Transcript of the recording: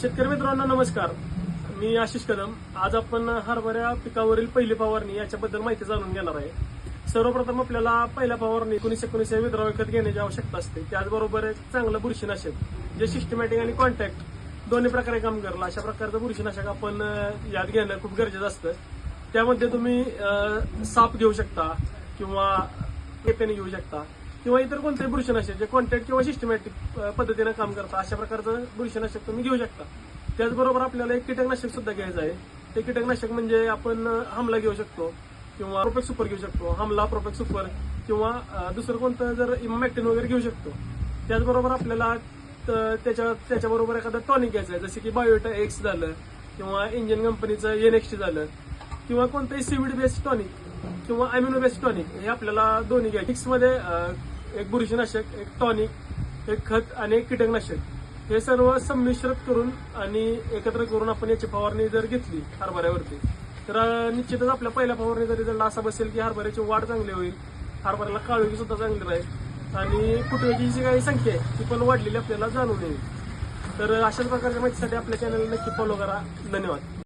शेतकरी मित्रांनो नमस्कार. मी आशिष कदम. आज आपण हरभऱ्या पिकावरील पहिली फवारणी याच्याबद्दल माहिती जाणून घेणार आहे. सर्वप्रथम आपल्याला पहिल्या फवारणी 1919 विद्राव्य खत घेण्याची आवश्यकता असते. त्याचबरोबर एक चांगलं बुरशीनाशक जे सिस्टमॅटिक आणि कॉन्टॅक्ट दोन्ही प्रकारे काम करेल अशा प्रकारचं बुरशीनाशक आपण यात घेणं खूप गरजेचं असतं. त्यामध्ये तुम्ही साप घेऊ शकता किंवा पेपेने घेऊ शकता किंवा इतर कोणतेही बुरशीनाशक जे कॉन्टॅक्ट किंवा सिस्टमॅटिक पद्धतीने काम करतात अशा प्रकारचं बुरशीनाशक तुम्ही घेऊ शकता. त्याचबरोबर आपल्याला एक कीटकनाशक सुद्धा घ्यायचं आहे. ते कीटकनाशक म्हणजे आपण हमला घेऊ शकतो किंवा प्रोपेक्स सुपर घेऊ शकतो. हमला, प्रोपेक्स सुपर किंवा दुसरं कोणतं जर इमॅक्टिन वगैरे घेऊ शकतो. त्याचबरोबर आपल्याला त्याच्याबरोबर एखादं टॉनिक घ्यायचं आहे, जसे की बायोटा एक्स झालं किंवा इंजिन कंपनीचं NXT झालं किंवा कोणतंही सीव्हीड बेस्ड टॉनिक किंवा अॅमिनो बेस्ड टॉनिक हे आपल्याला दोन्ही घ्यायचं. मिक्समध्ये एक बुरशीनाशक, एक टॉनिक, एक खत आणि एक कीटकनाशक हे सर्व संमिश्रित करून आणि एकत्र करून आपण याची फवारणी जर घेतली हरभऱ्यावरती तर निश्चितच आपल्या पहिल्या फवारणीचा रिझल्ट असा बसेल की हरभऱ्याची वाढ चांगली होईल, हरभऱ्याला काळोखी सुद्धा चांगली राहील आणि फुटव्याची जी काही संख्या आहे ती पण वाढलेली आपल्याला जाणून येईल. तर अशाच प्रकारच्या माहितीसाठी आपल्या चॅनलला नक्की फॉलो करा. धन्यवाद.